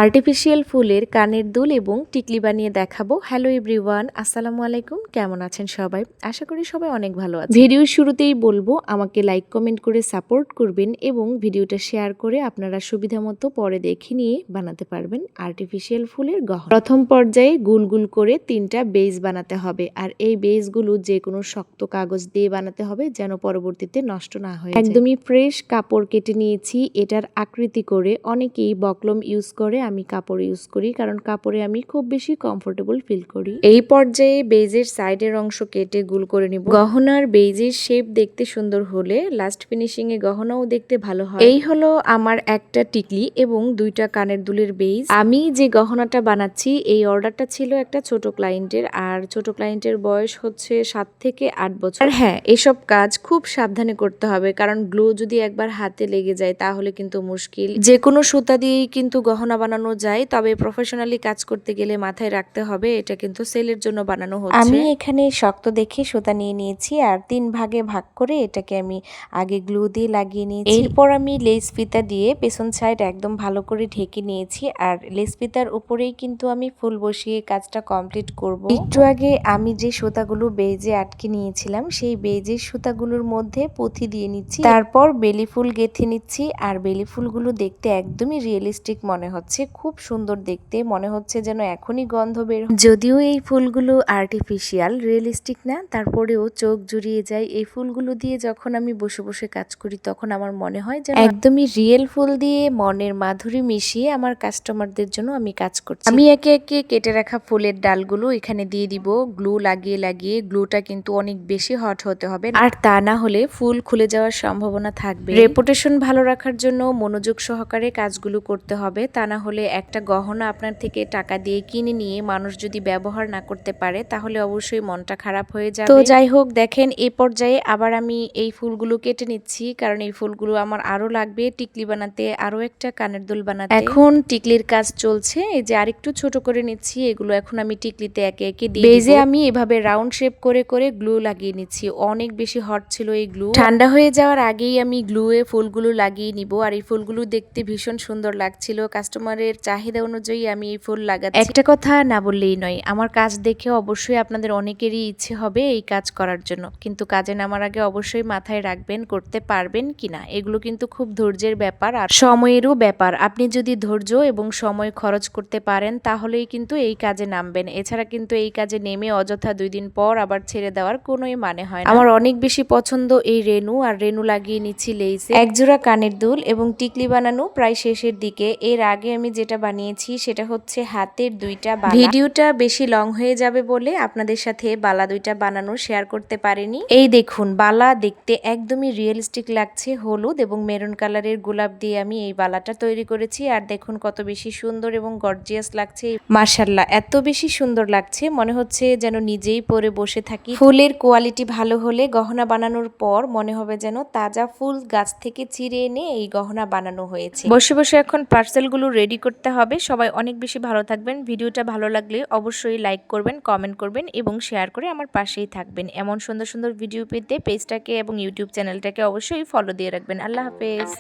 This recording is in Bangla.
আর্টিফিশিয়াল ফুলের কানের দুল এবং টিকলি বানিয়ে দেখাবো। হ্যালো এভরিওয়ান, আসসালামু আলাইকুম। কেমন আছেন সবাই? আশা করি সবাই অনেক ভালো আছে। ভিডিওর শুরুতেই বলবো আমাকে লাইক কমেন্ট করে সাপোর্ট করবেন এবং ভিডিওটা শেয়ার করে আপনারা সুবিধা মতো পরে দেখে নিয়ে বানাতে পারবেন আর্টিফিশিয়াল ফুলের গহনা। প্রথম পর্যায়ে গুল গুল করে 3টা বেজ বানাতে হবে, আর এই বেজগুলো যে কোনো শক্ত কাগজ দিয়ে বানাতে হবে যেন পরবর্তীতে নষ্ট না হয়। একদমই ফ্রেশ কাপড় কেটে নিয়েছি এটার আকৃতি করে। অনেকেই বকলম ইউজ করে, আমি কাপড় ইউজ করি কারণ কাপড়ে আমি খুব বেশি কমফোর্টেবল ফিল করি। এই পর্যায়ে বেজের সাইডের অংশ কেটে গুল করে নিব। গহনার বেজের শেপ দেখতে সুন্দর হলে লাস্ট ফিনিশিং এ গহনাও দেখতে ভালো হয়। এই হলো আমার একটা টিকলি এবং 2টা কানের দুলের বেজ। আমি যে গহনাটা বানাচ্ছি এই অর্ডারটা ছিল একটা ছোট ক্লায়েন্টের, আর ছোট ক্লায়েন্টের বয়স হচ্ছে 7 থেকে 8 বছর। আর হ্যাঁ, এসব কাজ খুব সাবধানে করতে হবে কারণ গ্লো যদি একবার হাতে লেগে যায় তাহলে কিন্তু মুশকিল। যে কোনো সুতা দিয়েই কিন্তু গহনা বানানো যায়, তবে প্রফেশনালি কাজ করতে গেলে মাথায় রাখতে হবে এটা কিন্তু সেলের জন্য বানানো হচ্ছে। আমি এখানে শক্ত দেখে সুতা নিয়ে নিয়েছি আর 3 ভাগে ভাগ করে এটাকে আমি আগে গ্লু দিয়ে লাগিয়ে নিয়েছি। এরপর আমি লেস ফিতা দিয়ে পেছন সাইড একদম ভালো করে ঢেকে নিয়েছি, আর লেস ফিতার উপরেই কিন্তু আমি ফুল বসিয়ে কাজটা কমপ্লিট করব। একটু আগে আমি যে সুতাগুলো বেজে আটকে নিয়েছিলাম সেই বেজের সুতাগুলোর মধ্যে পুঁথি দিয়ে নিচ্ছি, তারপর বেলি ফুল গেঁথে নিচ্ছি। আর বেলি ফুলগুলো দেখতে একদমই রিয়েলিস্টিক মনে হচ্ছে, খুব সুন্দর দেখতে, মনে হচ্ছে যেন এখনই গন্ধ বের। যদিও এই ফুলগুলো আর্টিফিশিয়াল, রিয়েলিস্টিক না, তারপরেও চোখ জুড়িয়ে যায়। এই ফুলগুলো দিয়ে যখন আমি বসে বসে কাজ করি তখন আমার মনে হয় যেন একদমই রিয়েল ফুল দিয়ে মনের মাধুরী মিশিয়ে আমার কাস্টমারদের জন্য আমি কাজ করছি। আমি একে একে কেটে রাখা ফুলের ডালগুলো এখানে দিয়ে দিব গ্লু লাগিয়ে লাগিয়ে। গ্লুটা কিন্তু অনেক বেশি হট হতে হবে, আর তা না হলে ফুল খুলে যাওয়ার সম্ভাবনা থাকবে। রেপুটেশন ভালো রাখার জন্য মনোযোগ সহকারে কাজগুলো করতে হবে, তা না হলে একটা গহনা আপনার থেকে টাকা দিয়ে কিনে নিয়ে মানুষ যদি ব্যবহার না করতে পারে তাহলে অবশ্যই মনটা খারাপ হয়ে যাবে। তো যাই হোক, দেখেন এই পর্যায়ে আবার আমি এই ফুলগুলো কেটে নিচ্ছি কারণ এই ফুলগুলো আমার আরো লাগবে টিকলি বানাতে, আরো একটা কানের দুল বানাতে। এখন টিকলির কাজ চলছে, এই যে আরেকটু ছোট করে নিচ্ছি। এগুলো এখন আমি টিকলিতে একে একে দিয়ে বেজে আমি এভাবে রাউন্ড শেপ করে করে গ্লু লাগিয়ে নিচ্ছি। অনেক বেশি হট ছিল এই গ্লু, ঠান্ডা হয়ে যাওয়ার আগেই আমি গ্লুয়ে ফুলগুলো লাগিয়ে নিব। আর এই ফুলগুলো দেখতে ভীষণ সুন্দর লাগছিল, কাস্টমারের চাহিদা অনুযায়ী আমি এই ফুল লাগাচ্ছি। একটা কথা না বললেই নয়, আমার কাজ দেখে অবশ্যই আপনাদের অনেকেরই ইচ্ছে হবে এই কাজ করার জন্য, কিন্তু কাজে নামার আগে অবশ্যই মাথায় রাখবেন করতে পারবেন কিনা। এগুলো কিন্তু খুব ধৈর্যের ব্যাপার আর সময়েরও ব্যাপার। আপনি যদি ধৈর্য এবং সময় খরচ করতে পারেন তাহলেই কিন্তু এই কাজে নামবেন, এছাড়া কিন্তু এই কাজে নেমে অযথা 2 দিন পর আবার ছেড়ে দেওয়ার কোনোই মানে হয় না। আমার অনেক বেশি পছন্দ এই রেনু, আর রেনু লাগিয়ে নিচ্ছি লেইসে। একজোড়া কানের দুল এবং টিকলি বানানো প্রায় শেষের দিকে। এর আগে আমি যেটা বানিয়েছি সেটা হচ্ছে হাতের 2টা বালা। ভিডিওটা বেশি লং হয়ে যাবে বলে আপনাদের সাথে বালা 2টা বানানো শেয়ার করতে পারিনি। এই দেখুন, বালা দেখতে একদমই রিয়েলিস্টিক লাগছে। হলুদ এবং মেরুন কালারের গোলাপ দিয়ে আমি এই বালাটা তৈরি করেছি, আর দেখুন কত বেশি সুন্দর এবং গর্জিয়াস লাগছে। মাশাআল্লাহ, এত বেশি সুন্দর লাগছে মনে হচ্ছে যেন নিজেই পরে বসে থাকি। ফুলের কোয়ালিটি ভালো হলে গহনা বানানোর পর মনে হবে যেন তাজা ফুল গাছ থেকে ছিঁড়ে এনে এই গহনা বানানো হয়েছে। বসে বসে এখন পার্সেলগুলো রেডি করতে হবে। সবাই অনেক বেশি ভালো থাকবেন। ভিডিওটা ভালো লাগলে অবশ্যই লাইক করবেন, কমেন্ট করবেন এবং শেয়ার করে আমার পাশেই থাকবেন। এমন সুন্দর সুন্দর ভিডিও পেতে পেজটাকে এবং ইউটিউব চ্যানেলটাকে অবশ্যই ফলো দিয়ে রাখবেন। আল্লাহ হাফেজ।